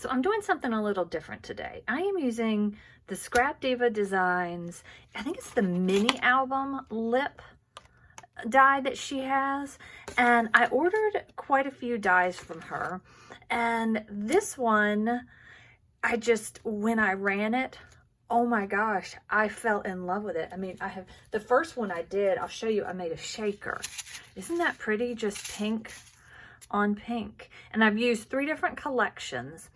So I'm doing something a little different today. I am using the Scrap Diva Designs, I think it's the mini album lip die that she has, and I ordered quite a few dies from her, and this one, when I ran it, oh my gosh, I fell in love with it. I mean, the first one I did, I'll show you, I made a shaker. Isn't that pretty? Just pink on pink. And I've used 3 different collections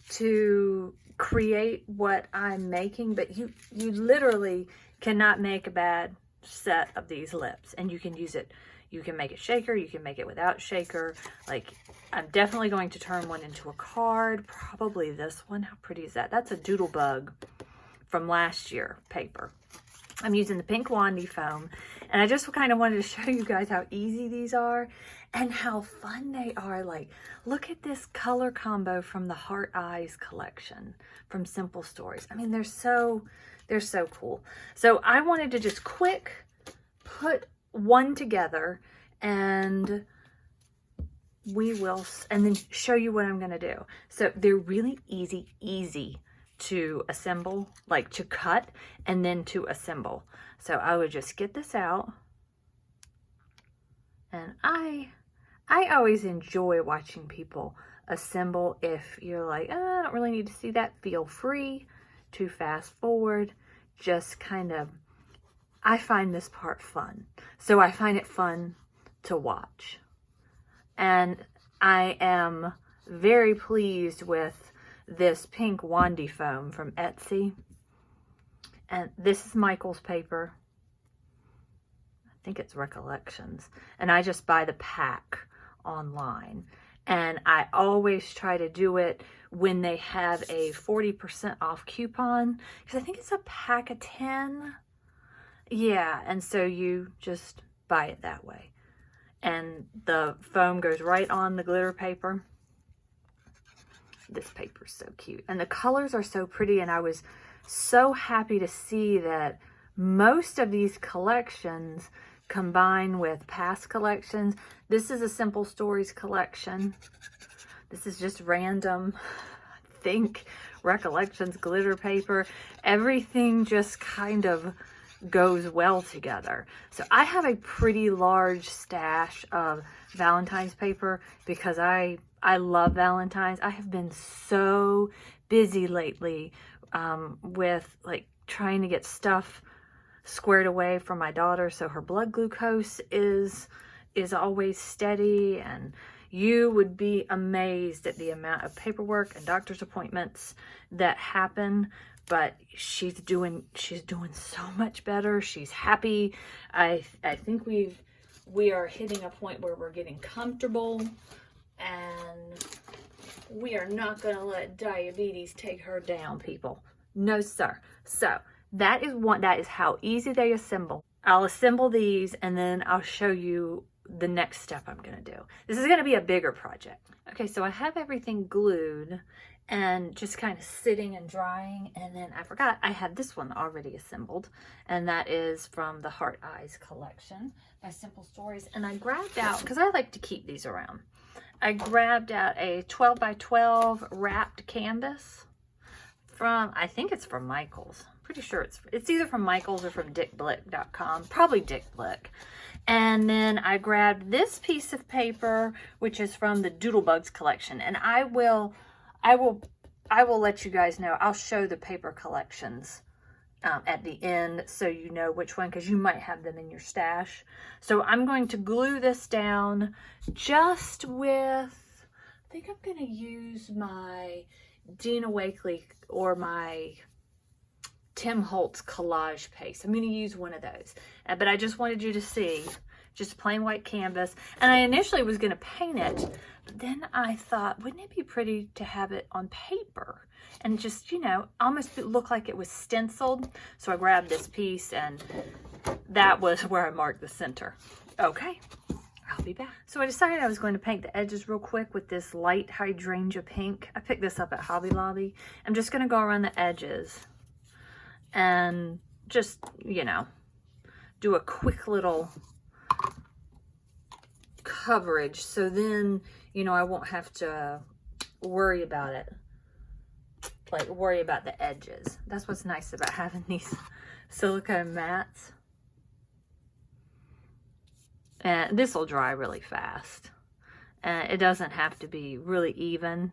to create what I'm making, but you literally cannot make a bad set of these lips, and you can use it. You can make it shaker, you can make it without shaker. Like, I'm definitely going to turn one into a card, probably this one. How pretty is that? That's a Doodlebug from last year paper. I'm using the pink Wandy foam, and I just kind of wanted to show you guys how easy these are and how fun they are. Like, look at this color combo from the Heart Eyes collection from Simple Stories. I mean, they're so cool. So I wanted to just quick put one together, and then show you what I'm gonna do. So they're really easy to assemble, like to cut and then to assemble. So I would just get this out, and I always enjoy watching people assemble. If you're like, oh, I don't really need to see that, feel free to fast forward. Just kind of, I find this part fun. So I find it fun to watch. And I am very pleased with this pink Wandy foam from Etsy. And this is Michael's paper. I think it's Recollections. And I just buy the pack online. And I always try to do it when they have a 40% off coupon, because I think it's a pack of 10. Yeah, and so you just buy it that way. And the foam goes right on the glitter paper. This paper is so cute. And the colors are so pretty, and I was so happy to see that most of these collections combine with past collections. This is a Simple Stories collection. This is just random, I think, Recollections glitter paper. Everything just kind of goes well together. So I have a pretty large stash of Valentine's paper because I love Valentine's. I have been so busy lately with like trying to get stuff squared away for my daughter, so her blood glucose is always steady, and you would be amazed at the amount of paperwork and doctor's appointments that happen. But she's doing so much better. She's happy. I think we are hitting a point where we're getting comfortable, and we are not going to let diabetes take her down, people. No, sir. So that is how easy they assemble. I'll assemble these, and then I'll show you the next step I'm going to do. This is going to be a bigger project. Okay, so I have everything glued and just kind of sitting and drying, and then I forgot I have this one already assembled, and that is from the Heart Eyes collection by Simple Stories. And I grabbed out, because I like to keep these around, I grabbed out a 12 by 12 wrapped canvas from, I think it's from Michael's. Pretty sure it's either from Michael's or from dickblick.com, probably Dick Blick. And then I grabbed this piece of paper, which is from the Doodlebugs collection, and I will let you guys know. I'll show the paper collections at the end, so you know which one, because you might have them in your stash. So I'm going to glue this down just with, I think I'm going to use my Dina Wakley or my Tim Holtz collage paste. I'm going to use one of those. But I just wanted you to see just plain white canvas. And I initially was going to paint it, but then I thought, wouldn't it be pretty to have it on paper? And just, you know, almost look like it was stenciled. So I grabbed this piece, and that was where I marked the center. Okay, I'll be back. So I decided I was going to paint the edges real quick with this light hydrangea pink. I picked this up at Hobby Lobby. I'm just going to go around the edges and just, you know, do a quick little coverage, so then, you know, I won't have to worry about it like worry about the edges. That's what's nice about having these silicone mats. And this will dry really fast. And it doesn't have to be really even,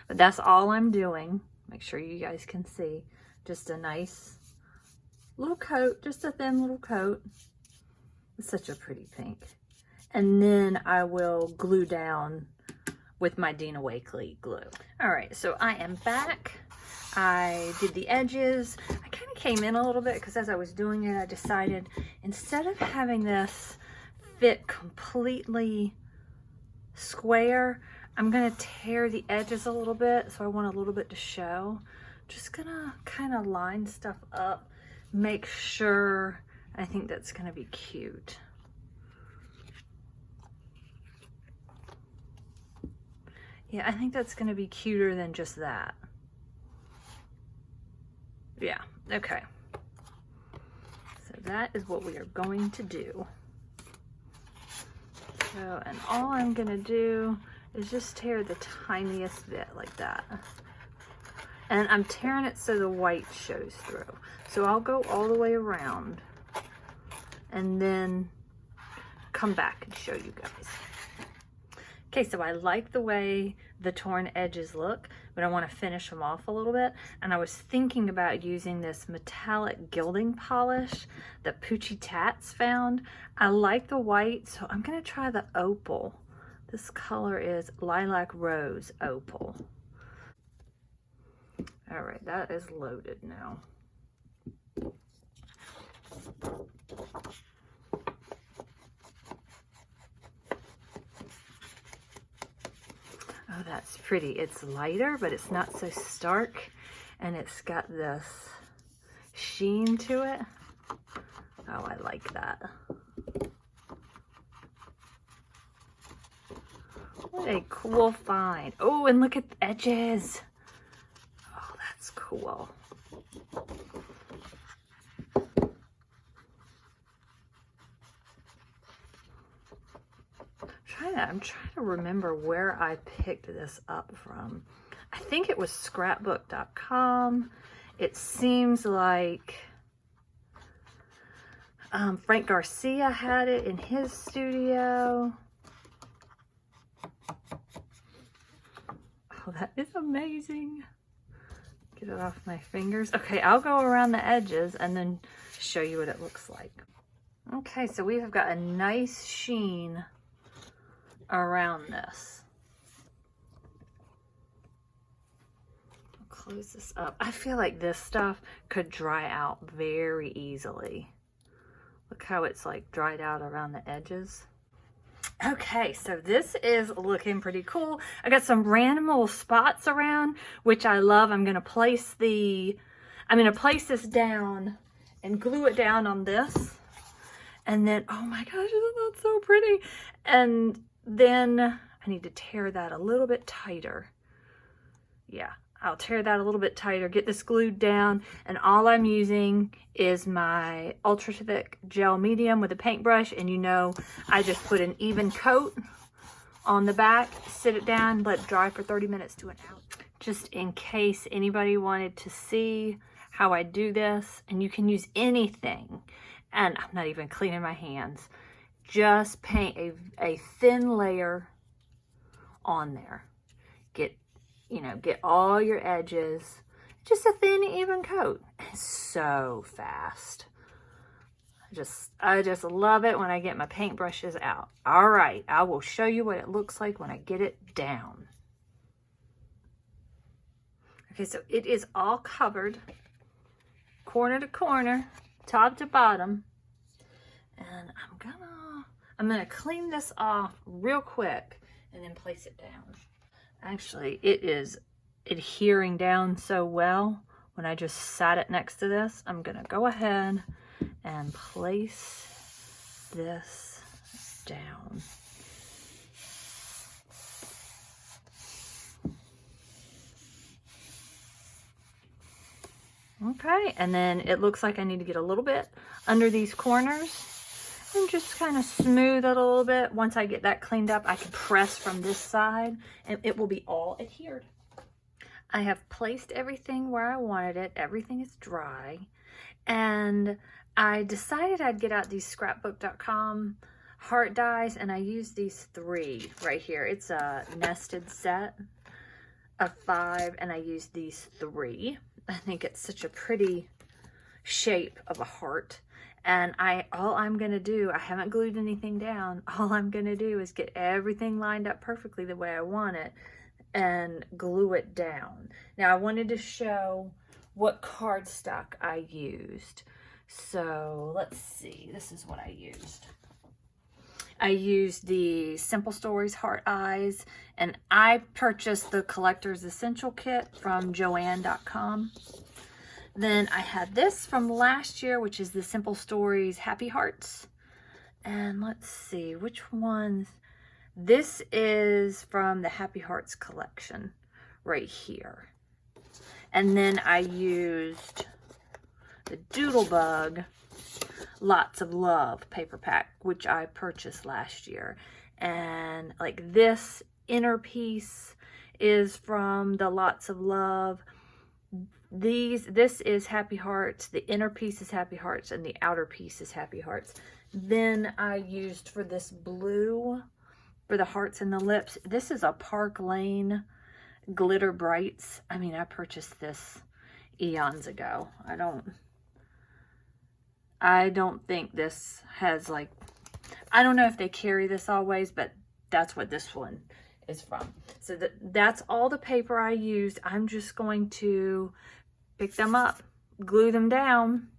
but that's all I'm doing. Make sure you guys can see. Just a nice little coat, just a thin little coat. It's such a pretty pink. And then I will glue down with my Dina Wakley glue. All right, so I am back. I did the edges. I kind of came in a little bit because as I was doing it, I decided instead of having this fit completely square, I'm gonna tear the edges a little bit, so I want a little bit to show. Just gonna kind of line stuff up, make sure. I think that's gonna be cute. Yeah, I think that's gonna be cuter than just that. Yeah, okay. So that is what we are going to do. So, and all I'm gonna do is just tear the tiniest bit like that. And I'm tearing it so the white shows through. So I'll go all the way around and then come back and show you guys. Okay, so I like the way the torn edges look, but I want to finish them off a little bit. And I was thinking about using this metallic gilding polish that Poochie Tats found. I like the white, so I'm going to try the opal. This color is Lilac Rose Opal. All right, that is loaded now. Oh, that's pretty. It's lighter, but it's not so stark, and it's got this sheen to it. Oh, I like that. What a cool find. Oh, and look at the edges. Oh, that's cool. I'm trying to remember where I picked this up from. I think it was scrapbook.com. It seems like Frank Garcia had it in his studio. Oh, that is amazing. Get it off my fingers. Okay, I'll go around the edges and then show you what it looks like. Okay, so we have got a nice sheen around this. I'll close this up. I feel like this stuff could dry out very easily. Look how it's like dried out around the edges. Okay, so this is looking pretty cool. I got some random little spots around, which I love. I'm gonna place this down and glue it down on this. And then, oh my gosh, isn't that so pretty? And then I need to tear that a little bit tighter. Yeah, I'll tear that a little bit tighter, get this glued down, and all I'm using is my ultra thick gel medium with a paintbrush, and you know, I just put an even coat on the back, sit it down, let it dry for 30 minutes to an hour. Just in case anybody wanted to see how I do this, and you can use anything, and I'm not even cleaning my hands. Just paint a thin layer on there. Get all your edges. Just a thin, even coat. It's so fast. I just love it when I get my paintbrushes out. All right, I will show you what it looks like when I get it down. Okay, so it is all covered, corner to corner, top to bottom. And I'm gonna clean this off real quick and then place it down. Actually, it is adhering down so well when I just sat it next to this. I'm gonna go ahead and place this down. Okay, and then it looks like I need to get a little bit under these corners and just kind of smooth it a little bit. Once I get that cleaned up, I can press from this side and it will be all adhered. I have placed everything where I wanted it. Everything is dry. And I decided I'd get out these scrapbook.com heart dies, and I used these 3 right here. It's a nested set of 5, and I used these 3. I think it's such a pretty shape of a heart. And all I'm gonna do, I haven't glued anything down. All I'm gonna do is get everything lined up perfectly the way I want it and glue it down. Now I wanted to show what cardstock I used. So let's see, this is what I used. I used the Simple Stories Heart Eyes, and I purchased the Collector's Essential Kit from Joann.com. Then I had this from last year, which is the Simple Stories Happy Hearts. And let's see, which ones? This is from the Happy Hearts collection right here. And then I used the Doodlebug Lots of Love paper pack, which I purchased last year. And like this inner piece is from the Lots of Love. This is Happy Hearts, the inner piece is Happy Hearts, and the outer piece is Happy Hearts. Then I used for this blue, for the hearts and the lips, this is a Park Lane Glitter Brights. I mean, I purchased this eons ago. I don't think this has like, I don't know if they carry this always, but that's what this one is from. So that's all the paper I used. I'm just going to pick them up, glue them down,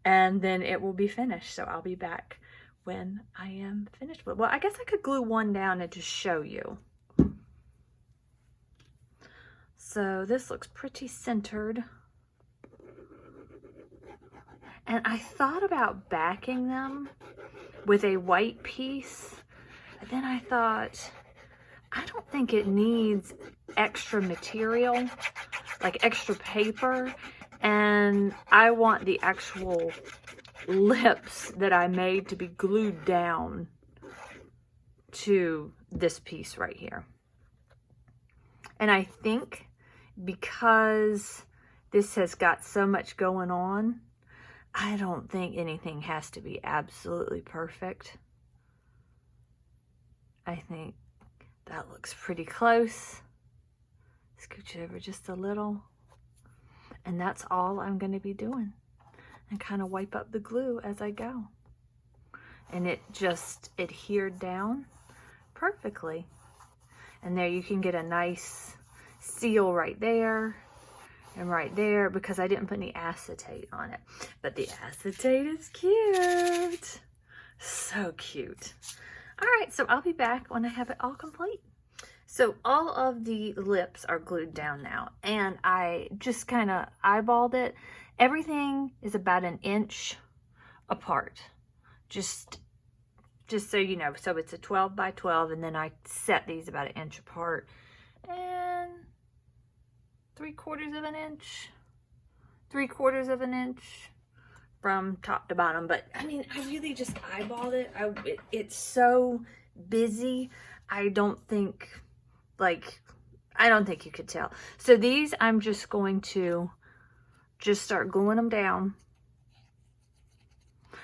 and then it will be finished. So I'll be back when I am finished with. Well, I guess I could glue one down and just show you. So this looks pretty centered. And I thought about backing them with a white piece, but then I thought, I don't think it needs extra material, like extra paper, and I want the actual lips that I made to be glued down to this piece right here. And I think because this has got so much going on, I don't think anything has to be absolutely perfect. I think that looks pretty close. Scooch it over just a little. And that's all I'm going to be doing. And kind of wipe up the glue as I go. And it just adhered down perfectly. And there you can get a nice seal right there. And right there, because I didn't put any acetate on it. But the acetate is cute. So cute. All right, so I'll be back when I have it all complete. So all of the lips are glued down now. And I just kind of eyeballed it. Everything is about 1 inch apart. Just so you know. So it's a 12 by 12. And then I set these about 1 inch apart. And 3/4 of an inch, 3/4 of an inch from top to bottom. But I mean, I really just eyeballed it. It's so busy. I don't think you could tell. So these, I'm just going to start gluing them down.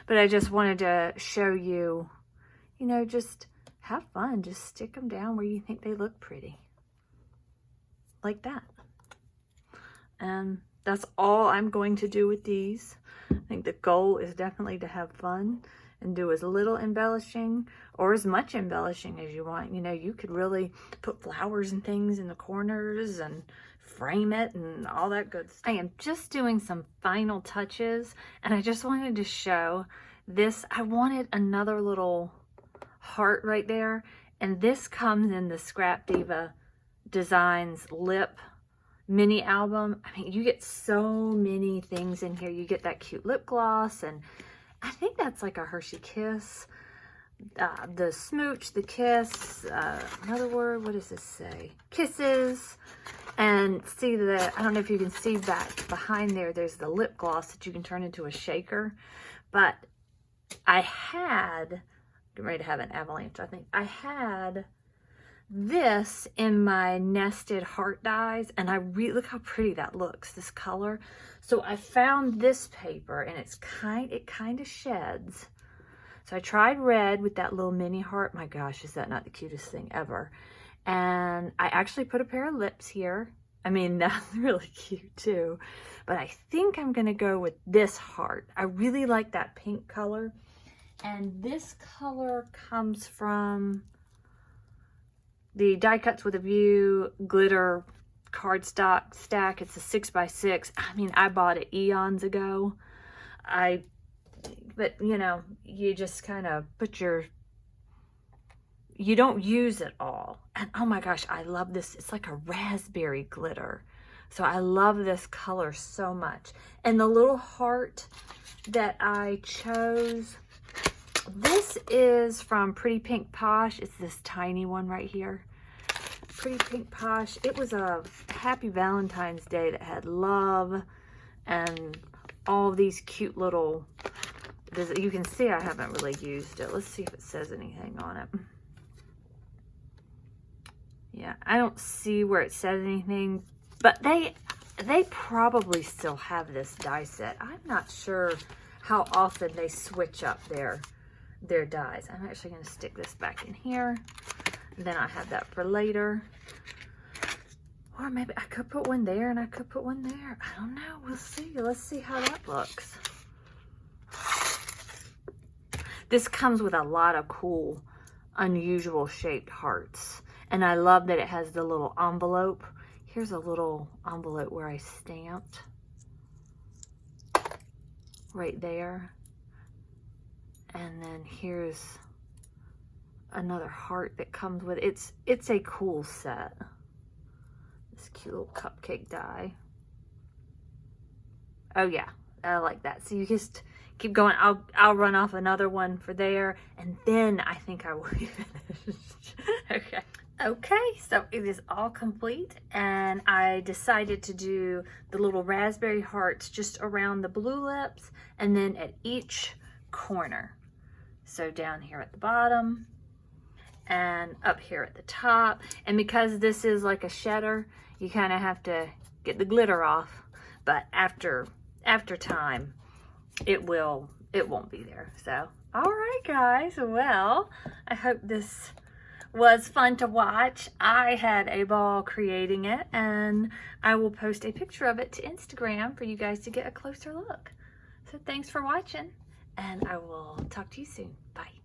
But I just wanted to show you, you know, just have fun. Just stick them down where you think they look pretty. Like that. And that's all I'm going to do with these. I think the goal is definitely to have fun and do as little embellishing or as much embellishing as you want. You know, you could really put flowers and things in the corners and frame it and all that good stuff. I am just doing some final touches, and I just wanted to show this. I wanted another little heart right there, and this comes in the Scrap Diva Designs lip mini album. I mean, you get so many things in here. You get that cute lip gloss, and I think that's like a Hershey Kiss. The smooch, the kiss, another word, what does this say? Kisses. And see that, I don't know if you can see back behind there, there's the lip gloss that you can turn into a shaker. But I had, getting ready to have an avalanche, I think. I had this in my nested heart dies, and I really, look how pretty that looks, this color. So I found this paper, and it kind of sheds. So I tried red with that little mini heart. My gosh, is that not the cutest thing ever? And I actually put a pair of lips here. I mean, that's really cute too. But I think I'm gonna go with this heart. I really like that pink color. And this color comes from the Die Cuts with a View glitter cardstock stack. It's a 6x6. I mean, I bought it eons ago. But you know, you just kind of put you don't use it all. And oh my gosh, I love this. It's like a raspberry glitter. So I love this color so much. And the little heart that I chose, this is from Pretty Pink Posh. It's this tiny one right here. Pretty Pink Posh. It was a Happy Valentine's Day that had love and all these cute little, you can see I haven't really used it. Let's see if it says anything on it. Yeah, I don't see where it says anything, but they probably still have this die set. I'm not sure how often they switch up their dies. I'm actually going to stick this back in here. And then I have that for later. Or maybe I could put one there and I could put one there. I don't know. We'll see. Let's see how that looks. This comes with a lot of cool, unusual shaped hearts. And I love that it has the little envelope. Here's a little envelope where I stamped right there. And then here's another heart that comes with it. It's a cool set. This cute little cupcake die. Oh yeah, I like that. So you just keep going. I'll run off another one for there, and then I think I will be finished. Okay, so it is all complete, and I decided to do the little raspberry hearts just around the blue lips and then at each corner. So down here at the bottom and up here at the top. And because this is like a shedder, you kind of have to get the glitter off, but after time it won't be there. So all right guys, well, I hope this was fun to watch. I had a ball creating it, and I will post a picture of it to Instagram for you guys to get a closer look. So thanks for watching, and I will talk to you soon. Bye.